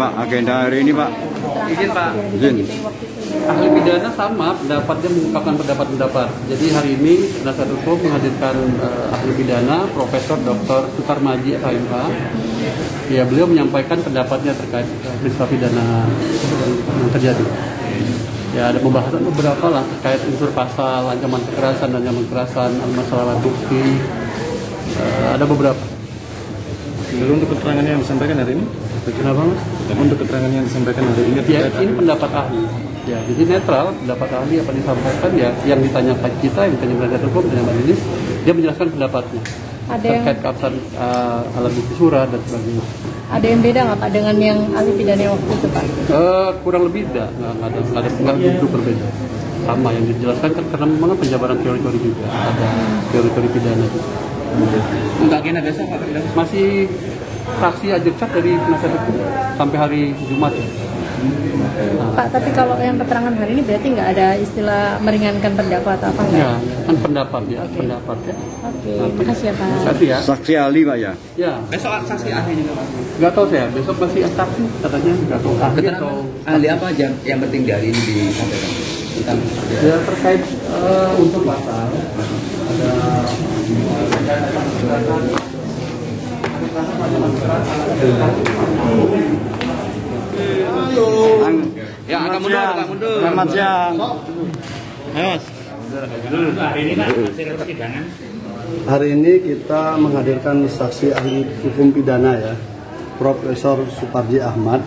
Pak, agenda hari ini Pak. Izin Pak. Izin. Ahli pidana sama pendapatnya mengungkapkan pendapat-pendapat. Jadi hari ini penasihat hukum menghadirkan ahli pidana Profesor Dr. Sutarmaji FHMH. Ya, beliau menyampaikan pendapatnya terkait peristiwa pidana yang terjadi. Ya, ada pembahasan beberapa lah terkait unsur pasal ancaman kekerasan, masalah bukti. Ada beberapa. Lalu untuk keterangan yang disampaikan hari ini? Kenapa Mas? Untuk keterangan yang disampaikan hari ini? Ya, ini pendapat ahli. Ya, jadi netral, pendapat ahli apa disampaikan ya, yang ditanyakan kita, yang ditanya penasihat hukum, ditanya majelis, dia menjelaskan pendapatnya. Terkait keabsahan alat bukti surat dan sebagainya. Ada yang beda nggak Pak dengan yang ahli pidana waktu itu Pak? Kurang lebih nggak begitu berbeda. Sama yang dijelaskan kan karena memang penjabaran teori-teori juga, ada teori-teori pidana juga. Untuk agenda besok Pak? Masih saksi ajak cak dari penasihat hukum sampai hari Jumat ya. Pak, tapi kalau yang keterangan hari ini berarti nggak ada istilah meringankan pendapat atau apa enggak? Ya, kan pendapat ya, pendapat ya. Oke, makasih ya Pak. Satu ya. Saksi ahli Pak ya. Ya. Besok saksi ahli juga Pak? Nggak tahu saya, besok masih saksi katanya, nggak tahu ahli atau ahli apa aja yang penting dari ini disampaikan? Ya terkait untuk pasal ada Ya, agak mundur. Selamat siang. Ayo Mas. Hari ini kita menghadirkan saksi ahli hukum pidana ya, Profesor Suparji Ahmad,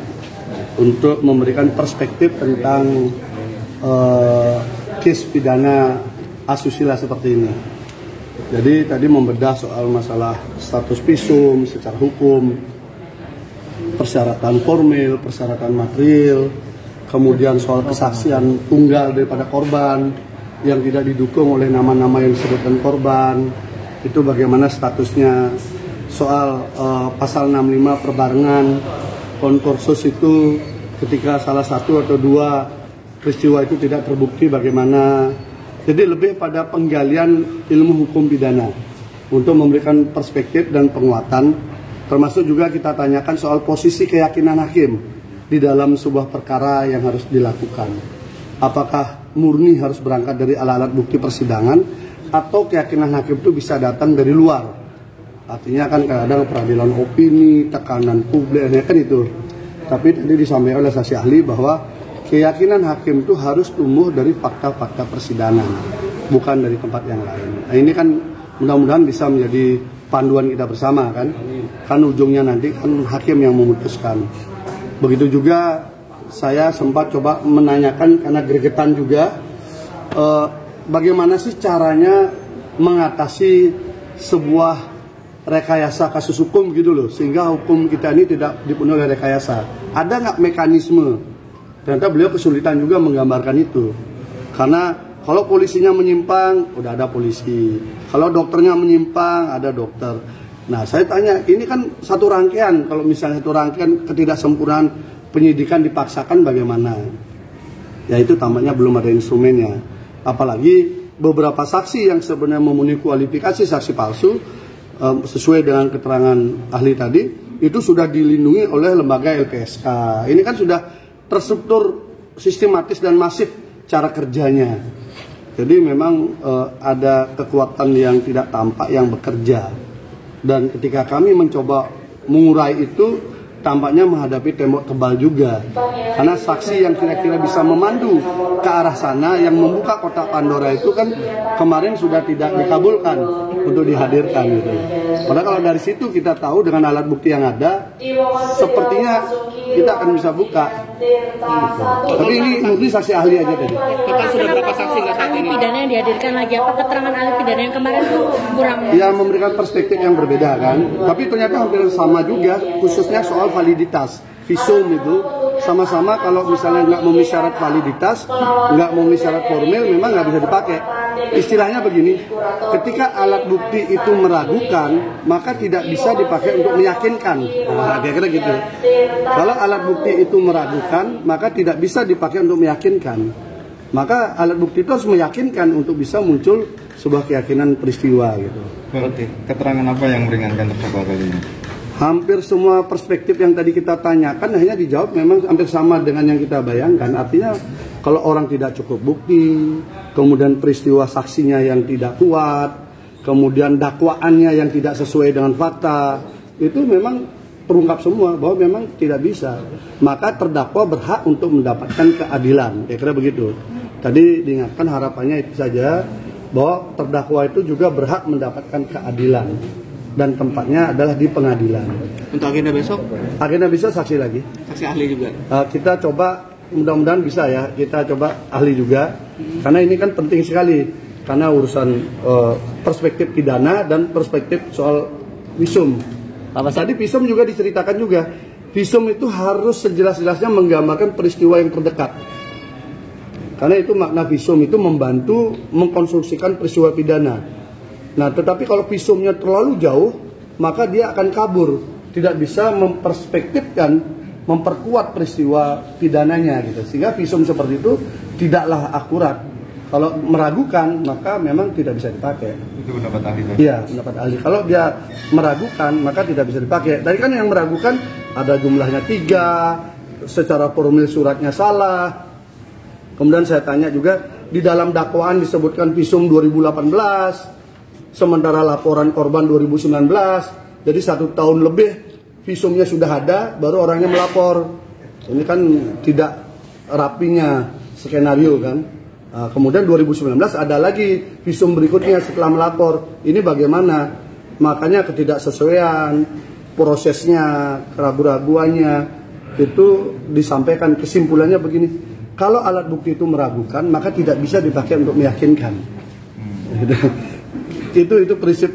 untuk memberikan perspektif tentang case pidana asusila seperti ini. Jadi tadi membedah soal masalah status visum secara hukum, persyaratan formil, persyaratan material, kemudian soal kesaksian tunggal daripada korban yang tidak didukung oleh nama-nama yang disebutkan korban, itu bagaimana statusnya, soal pasal 65 perbarengan konkursus itu ketika salah satu atau dua peristiwa itu tidak terbukti bagaimana. Jadi lebih pada penggalian ilmu hukum pidana untuk memberikan perspektif dan penguatan, termasuk juga kita tanyakan soal posisi keyakinan hakim di dalam sebuah perkara yang harus dilakukan. Apakah murni harus berangkat dari alat-alat bukti persidangan atau keyakinan hakim itu bisa datang dari luar? Artinya kan kadang peradilan opini, tekanan publik, kan itu. Tapi tadi disampaikan oleh saksi ahli bahwa keyakinan hakim itu harus tumbuh dari fakta-fakta persidangan, bukan dari tempat yang lain. Nah ini kan mudah-mudahan bisa menjadi panduan kita bersama kan. Kan ujungnya nanti kan hakim yang memutuskan. Begitu juga saya sempat coba menanyakan karena gregetan juga, bagaimana sih caranya mengatasi sebuah rekayasa kasus hukum gitu loh, sehingga hukum kita ini tidak dipenuhi oleh rekayasa. Ada nggak mekanisme? Ternyata beliau kesulitan juga menggambarkan itu. Karena kalau polisinya menyimpang, udah ada polisi. Kalau dokternya menyimpang, ada dokter. Nah, saya tanya, ini kan satu rangkaian. Kalau misalnya satu rangkaian ketidaksempurnaan penyidikan dipaksakan bagaimana? Ya itu tampaknya belum ada instrumennya. Apalagi beberapa saksi yang sebenarnya memenuhi kualifikasi saksi palsu, sesuai dengan keterangan ahli tadi, itu sudah dilindungi oleh lembaga LPSK. Ini kan sudah terstruktur sistematis dan masif cara kerjanya. Jadi memang ada kekuatan yang tidak tampak yang bekerja. Dan ketika kami mencoba mengurai itu, tampaknya menghadapi tembok tebal juga. Karena saksi yang kira-kira bisa memandu ke arah sana, yang membuka kotak Pandora itu kan kemarin sudah tidak dikabulkan untuk dihadirkan gitu. Padahal kalau dari situ kita tahu dengan alat bukti yang ada, sepertinya kita akan bisa buka. Gitu. Tapi ini murni saksi ahli aja tadi. Total sudah berapa saksi nggak saat Ahli ini? pidana yang dihadirkan lagi, apa keterangan ahli pidana yang kemarin tuh kurang? Ya memberikan perspektif yang berbeda kan. Tapi ternyata hampir sama juga, khususnya soal validitas. Visum itu sama-sama kalau misalnya nggak memenuhi syarat validitas, nggak memenuhi syarat formil, memang nggak bisa dipakai. Istilahnya begini, ketika alat bukti itu meragukan, maka tidak bisa dipakai untuk meyakinkan. Nah, kira-kira gitu. Kalau alat bukti itu meragukan, maka tidak bisa dipakai untuk meyakinkan. Maka alat bukti itu harus meyakinkan untuk bisa muncul sebuah keyakinan peristiwa gitu. Berarti keterangan apa yang meringankan terdakwa kali ini? Hampir semua perspektif yang tadi kita tanyakan hanya dijawab memang hampir sama dengan yang kita bayangkan. Artinya kalau orang tidak cukup bukti, kemudian peristiwa saksinya yang tidak kuat, kemudian dakwaannya yang tidak sesuai dengan fakta, itu memang terungkap semua bahwa memang tidak bisa. Maka terdakwa berhak untuk mendapatkan keadilan. Kira-kira begitu. Tadi diingatkan harapannya itu saja bahwa terdakwa itu juga berhak mendapatkan keadilan. Dan tempatnya adalah di pengadilan. Untuk agenda besok? Agenda bisa saksi lagi. Saksi ahli juga? Kita coba, mudah-mudahan bisa ya, kita coba ahli juga. Karena ini kan penting sekali. Karena urusan perspektif pidana dan perspektif soal visum. Tadi visum juga diceritakan juga. Visum itu harus sejelas-jelasnya menggambarkan peristiwa yang terdekat. Karena itu makna visum itu membantu mengkonstruksikan peristiwa pidana. Nah, tetapi kalau visumnya terlalu jauh, maka dia akan kabur, tidak bisa memperspektifkan, memperkuat peristiwa pidananya gitu. Sehingga visum seperti itu tidaklah akurat. Kalau meragukan, maka memang tidak bisa dipakai. Itu pendapat ahli. Iya, pendapat ahli. Kalau dia meragukan, maka tidak bisa dipakai. Tadi kan yang meragukan ada jumlahnya 3, secara formil suratnya salah. Kemudian saya tanya juga, di dalam dakwaan disebutkan visum 2018. Sementara laporan korban 2019, jadi 1 tahun lebih visumnya sudah ada, baru orangnya melapor. Ini kan tidak rapinya skenario kan. Kemudian 2019 ada lagi visum berikutnya setelah melapor. Ini bagaimana? Makanya ketidaksesuaian, prosesnya, keraguan-raguannya, itu disampaikan. Kesimpulannya begini, kalau alat bukti itu meragukan, maka tidak bisa dipakai untuk meyakinkan. Itu prinsip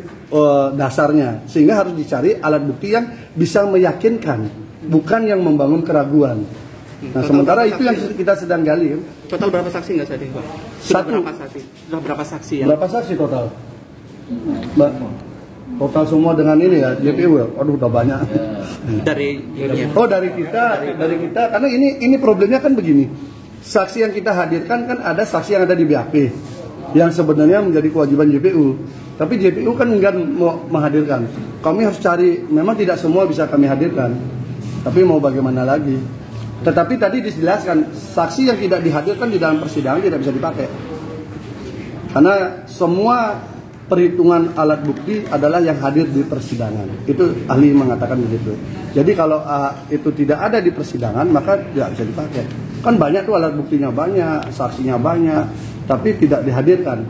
dasarnya, sehingga harus dicari alat bukti yang bisa meyakinkan, bukan yang membangun keraguan. Nah, sementara itu yang kita sedang gali. Total berapa saksi nggak saat ini, Pak? Berapa saksi? Sudah berapa saksi ya? Berapa saksi total? Mbak, total semua dengan ini ya, JPU ya? Aduh, udah banyak. Dari dari kita, karena ini problemnya kan begini. Saksi yang kita hadirkan kan ada saksi yang ada di BAP, yang sebenarnya menjadi kewajiban JPU. Tapi JPU kan enggak mau menghadirkan. Kami harus cari, memang tidak semua bisa kami hadirkan. Tapi mau bagaimana lagi? Tetapi tadi dijelaskan, saksi yang tidak dihadirkan di dalam persidangan tidak bisa dipakai. Karena semua perhitungan alat bukti adalah yang hadir di persidangan. Itu ahli mengatakan begitu. Jadi kalau itu tidak ada di persidangan, maka tidak bisa dipakai. Kan banyak tuh alat buktinya banyak, saksinya banyak, tapi tidak dihadirkan.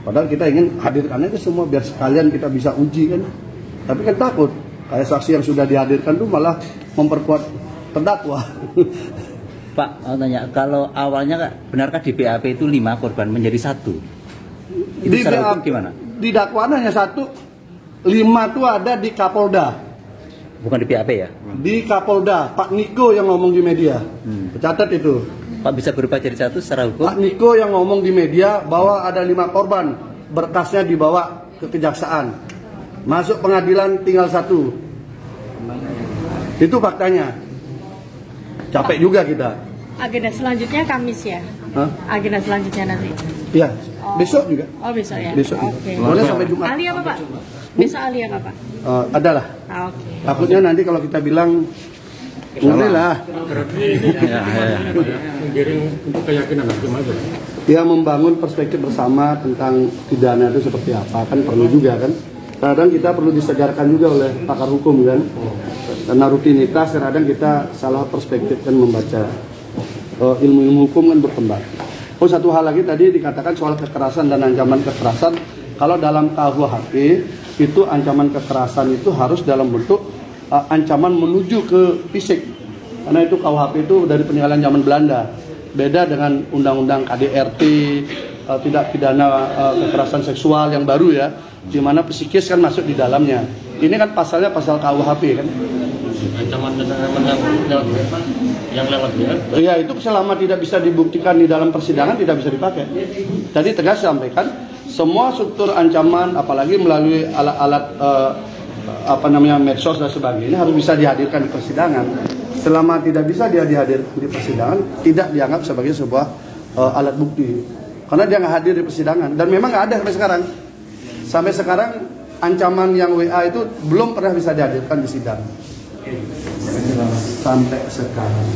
Padahal kita ingin hadirkan aja semua biar sekalian kita bisa uji kan. Tapi kan takut, kayak saksi yang sudah dihadirkan tuh malah memperkuat terdakwa. Pak, mau tanya, kalau awalnya benarkah di BAP itu 5 korban menjadi 1? Itu Di secara hukum gimana? Di dakwaan hanya 1, 5 tuh ada di Kapolda. Bukan di BAP ya? Di Kapolda, Pak Niko yang ngomong di media. Catat itu. Pak, bisa berubah jadi 1 secara hukum? Pak Niko yang ngomong di media bahwa ada 5 korban, berkasnya dibawa ke kejaksaan, masuk pengadilan tinggal 1. Itu faktanya. Capek juga kita. Agenda selanjutnya Kamis ya? Hah? Agenda selanjutnya nanti? Iya, besok juga. Oh besok ya? Besok. Oke. Boleh sampai Jumat. Ahli apa Pak? Besok ahli apa Pak? Adalah. Oke. Takutnya nanti kalau kita bilang boleh lah. Untuk keyakinan hakim aja. Ya, membangun perspektif bersama tentang pidana itu seperti apa kan perlu juga kan. Kadang kita perlu disegarkan juga oleh pakar hukum kan. Karena rutinitas kadang kita salah perspektif kan membaca. Ilmu hukum kan berkembang. Oh, satu hal lagi tadi dikatakan soal kekerasan dan ancaman kekerasan. Kalau dalam KUHP itu ancaman kekerasan itu harus dalam bentuk ancaman menuju ke fisik. Karena itu KUHP itu dari peninggalan zaman Belanda. Beda dengan undang-undang KDRT, tidak pidana kekerasan seksual yang baru ya, di mana psikis kan masuk di dalamnya. Ini kan pasalnya pasal KUHP kan. Ancaman yang lewat ya. Iya, itu selama tidak bisa dibuktikan di dalam persidangan tidak bisa dipakai. Tadi tegas sampaikan semua struktur ancaman apalagi melalui alat-alat medsos dan sebagainya harus bisa dihadirkan di persidangan. Selama tidak bisa dia dihadirkan di persidangan, tidak dianggap sebagai sebuah alat bukti. Karena dia nggak hadir di persidangan dan memang nggak ada sampai sekarang. Sampai sekarang ancaman yang WA itu belum pernah bisa dihadirkan di sidang sampai sekarang.